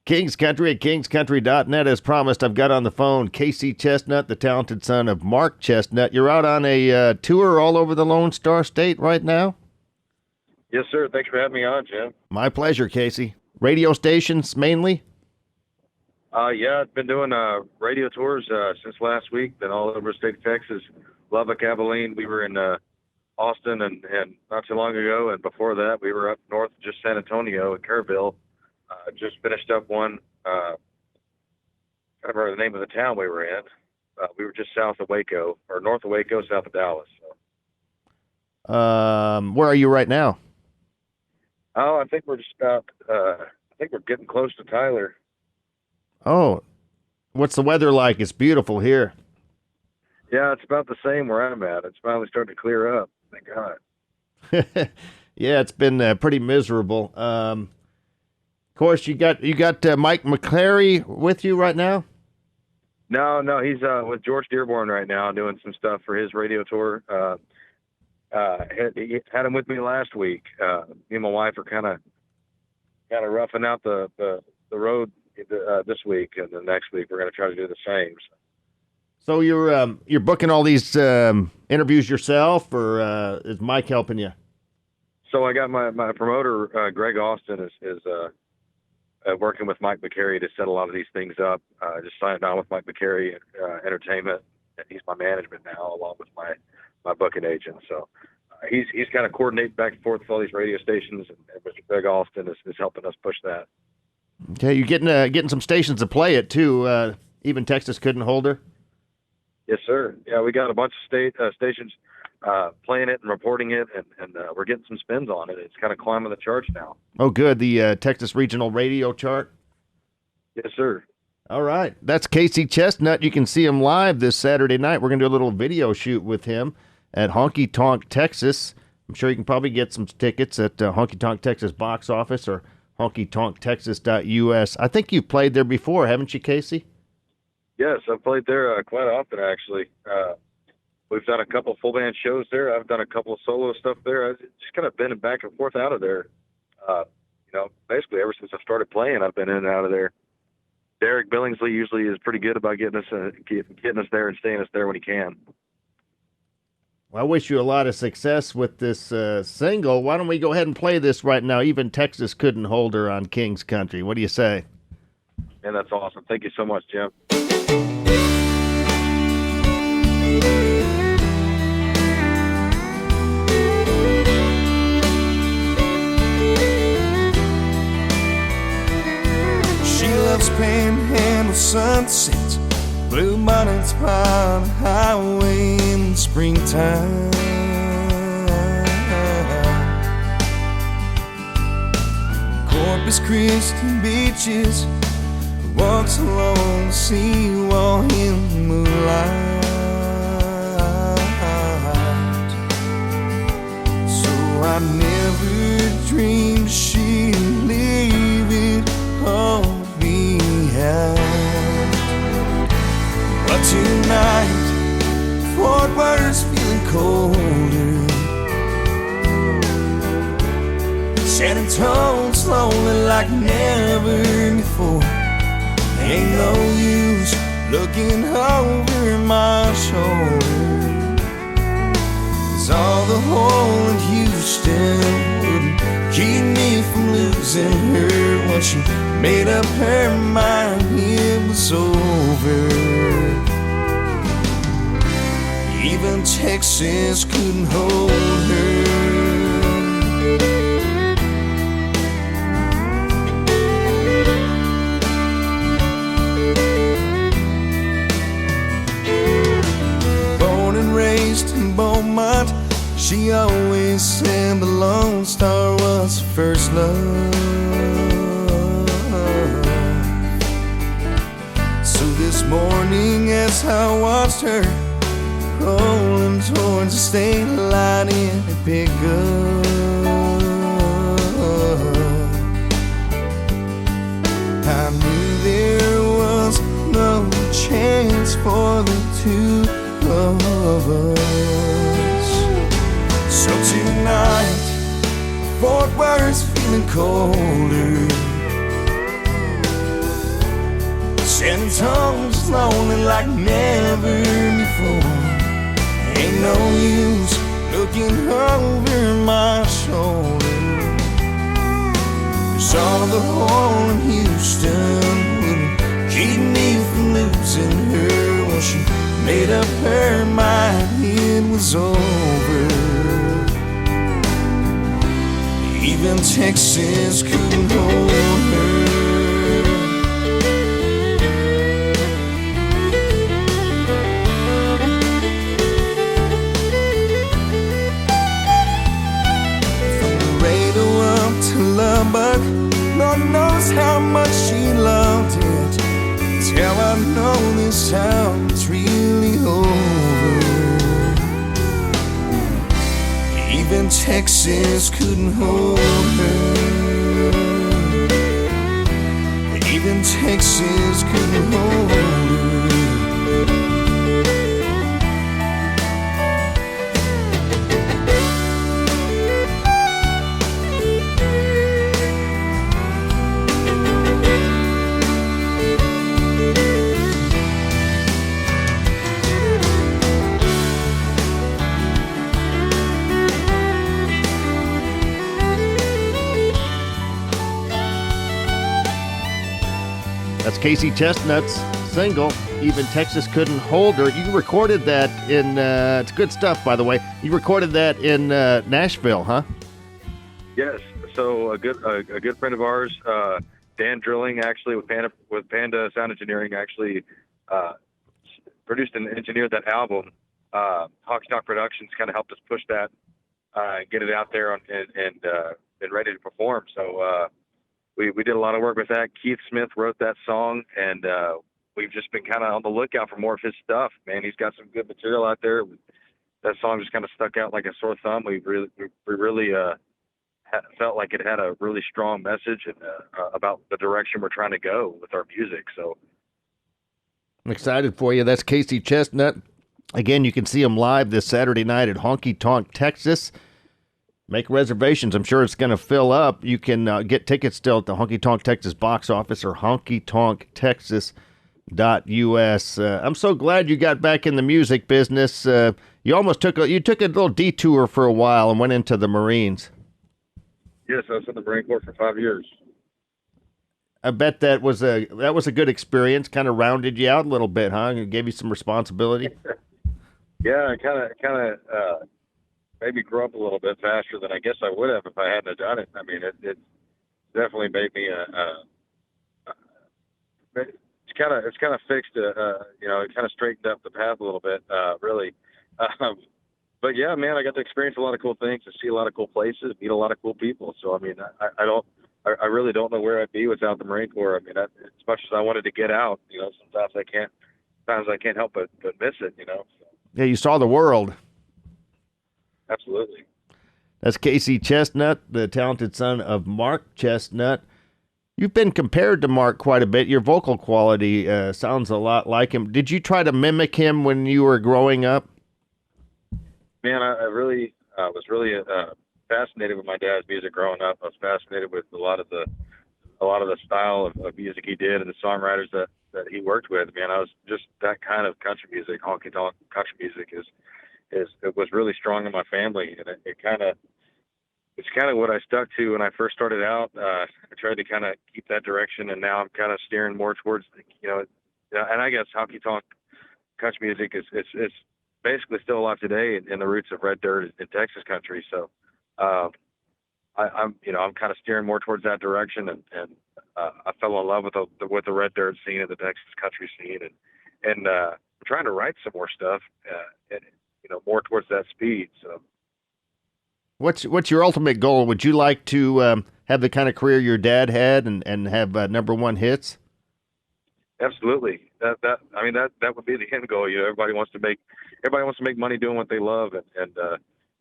King's Country at kingscountry.net. As promised, I've got on the phone Casey Chesnutt, the talented son of Mark Chesnutt. You're out on a tour all over the Lone Star State right now? Yes, sir. Thanks for having me on, Jim. My pleasure, Casey. Radio stations mainly? Yeah, I've been doing radio tours since last week. Been all over the state of Texas, Lubbock, Abilene. We were in Austin and not too long ago, and before that we were up north, just San Antonio and Kerrville. Just finished up one. I can't remember the name of the town we were in. We were just south of Waco, or north of Waco, south of Dallas. So. Where are you right now? Oh, I think we're just about. I think we're getting close to Tyler. Oh, what's the weather like? It's beautiful here. Yeah, it's about the same where I'm at. It's finally starting to clear up. Thank God. Yeah, it's been pretty miserable. Of course, you got Mike McClary with you right now. No, he's with George Dearborn right now, doing some stuff for his radio tour. He had him with me last week. Me and my wife are kind of roughing out the road this week, and the next week we're going to try to do the same. So you're booking all these interviews yourself, or is Mike helping you? So I got my promoter, Greg Austin, is working with Mike McCary to set a lot of these things up. Just signed on with Mike McCary Entertainment, and he's my management now, along with my booking agent. So he's kind of coordinating back and forth with all these radio stations, and Mr. Greg Austin is helping us push that. Okay, you're getting some stations to play it too. Even Texas couldn't hold her. Yes, sir. Yeah, we got a bunch of stations playing it and reporting it, and we're getting some spins on it. It's kind of climbing the charts now. Oh, good. The Texas Regional Radio Chart? Yes, sir. All right. That's Casey Chesnutt. You can see him live this Saturday night. We're going to do a little video shoot with him at Honky Tonk, Texas. I'm sure you can probably get some tickets at Honky Tonk Texas box office or honkytonktexas.us. I think you've played there before, haven't you, Casey? Yes, I've played there quite often, actually. We've done a couple full band shows there. I've done a couple of solo stuff there. I've just kind of been back and forth out of there. Basically ever since I started playing, I've been in and out of there. Derek Billingsley usually is pretty good about getting us there and staying us there when he can. Well, I wish you a lot of success with this single. Why don't we go ahead and play this right now? Even Texas couldn't hold her on King's Country. What do you say? And that's awesome. Thank you so much, Jim. She loves panhandle sunsets, blue bonnets by the highway in the springtime. Corpus Christi beaches, walks along the seawall in the moonlight. So I never dreamed she'd leave it all behind. But tonight, Fort Worth's feeling colder. San Antonio's lonely like never before. Ain't no use looking over my shoulder, 'cause all the whole in Houston wouldn't keep me from losing her. Once she made up her mind, it was over. Even Texas couldn't hold her. Beaumont, she always said the Lone Star was her first love. So this morning as I watched her rolling towards the state line in a pickup, I knew there was no chance for the two of us. So tonight, Fort Worth's feeling colder. Standing tall, just lonely like never before. Ain't no use looking over my shoulder. 'Cause all the hole in Houston wouldn't keep me from losing her. Well, she made up her mind it was over. Even Texas couldn't hold her. But Lord knows how much she loved it. Till I know this time it's really over. Even Texas couldn't hold her. Even Texas couldn't hold her. That's Casey Chesnutt's single, Even Texas Couldn't Hold Her. You recorded that in, it's good stuff, by the way. You recorded that in Nashville, huh? Yes. So a good friend of ours, Dan Drilling, actually with Panda Sound Engineering, actually produced and engineered that album. Honky Tonk Productions kind of helped us push that, get it out there and ready to perform. So we did a lot of work with that. Keith Smith wrote that song, and we've just been kind of on the lookout for more of his stuff. Man, he's got some good material out there. That song just kind of stuck out like a sore thumb. We really felt like it had a really strong message and about the direction we're trying to go with our music. So I'm excited for you. That's Casey Chesnutt. Again, you can see him live this Saturday night at Honky Tonk, Texas. Make reservations. I'm sure it's going to fill up. You can get tickets still at the Honky Tonk Texas box office or honkytonktexas.us. I'm so glad you got back in the music business. You took a little detour for a while and went into the Marines. yes, I was in the Marine Corps for 5 years. I bet that was a good experience. Kind of rounded you out a little bit, huh? It gave you some responsibility. Yeah, I kind of maybe grew up a little bit faster than I guess I would have if I hadn't done it. I mean, it definitely made me it's kind of fixed it kind of straightened up the path a little bit, really. But yeah, man, I got to experience a lot of cool things, to see a lot of cool places, meet a lot of cool people. So I mean, I really don't know where I'd be without the Marine Corps. I mean, as much as I wanted to get out, sometimes I can't help but miss it. So. Yeah, you saw the world. Absolutely. That's Casey Chesnutt, the talented son of Mark Chesnutt. You've been compared to Mark quite a bit. Your vocal quality sounds a lot like him. Did you try to mimic him when you were growing up? Man, I really was really fascinated with my dad's music growing up. I was fascinated with a lot of the style of music he did and the songwriters that he worked with. Man, I was just that kind of country music, honky tonk country music it was really strong in my family, and it's kind of what I stuck to when I first started out. I tried to kind of keep that direction, and now I'm kind of steering more towards and I guess honky tonk country music is basically still alive today in the roots of red dirt in Texas country. So I'm kind of steering more towards that direction, and I fell in love with the red dirt scene and the Texas country scene, and I'm trying to write some more stuff. More towards that speed. So, what's your ultimate goal? Would you like to have the kind of career your dad had and have number one hits? Absolutely. That would be the end goal. Everybody wants to make money doing what they love, and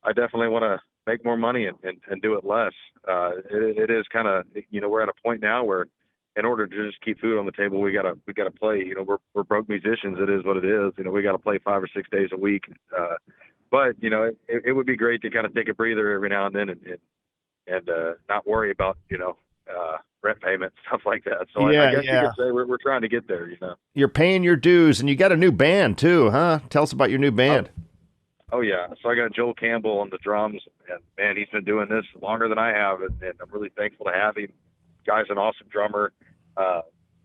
I definitely want to make more money and do it less. It is kind of we're at a point now where, in order to just keep food on the table, we gotta play. We're broke musicians. It is what it is. We gotta play 5 or 6 days a week. But it would be great to kind of take a breather every now and then and not worry about rent payment, stuff like that. So Yeah, I guess yeah. you could say we're trying to get there, you know. You're paying your dues, and you got a new band too, huh? Tell us about your new band. Oh yeah. So I got Joel Campbell on the drums, and man, he's been doing this longer than I have, and I'm really thankful to have him. Guy's an awesome drummer.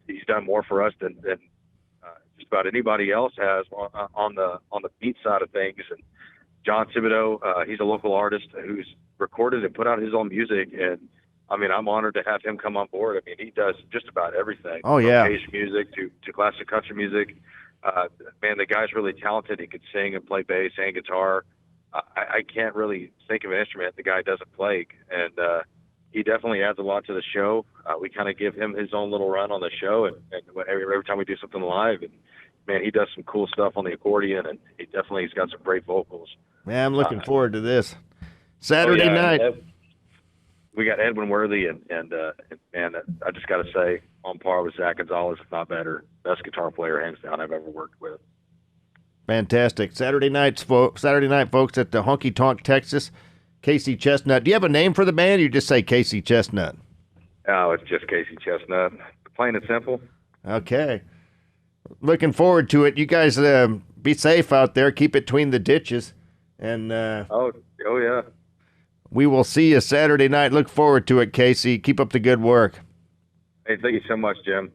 He's done more for us than just about anybody else has on the beat side of things. And John Thibodeau, he's a local artist who's recorded and put out his own music, and I mean, I'm honored to have him come on board. I mean, he does just about everything. Oh, yeah. From bass music to classic country music. Man, the guy's really talented. He could sing and play bass and guitar. I can't really think of an instrument the guy doesn't play, and he definitely adds a lot to the show. We kind of give him his own little run on the show, and every time we do something live, and man, he does some cool stuff on the accordion, and he's got some great vocals. Man, I'm looking forward to this Saturday night. We got Edwin Worthy, and man, I just got to say, on par with Zach Gonzalez, if not better. Best guitar player, hands down, I've ever worked with. Fantastic. Saturday night, folks, at the Honky Tonk, Texas. Casey Chesnutt. Do you have a name for the band, or you just say Casey Chesnutt? Oh, it's just Casey Chesnutt. Plain and simple. Okay. Looking forward to it. You guys be safe out there. Keep it between the ditches. And oh yeah. We will see you Saturday night. Look forward to it, Casey. Keep up the good work. Hey, thank you so much, Jim.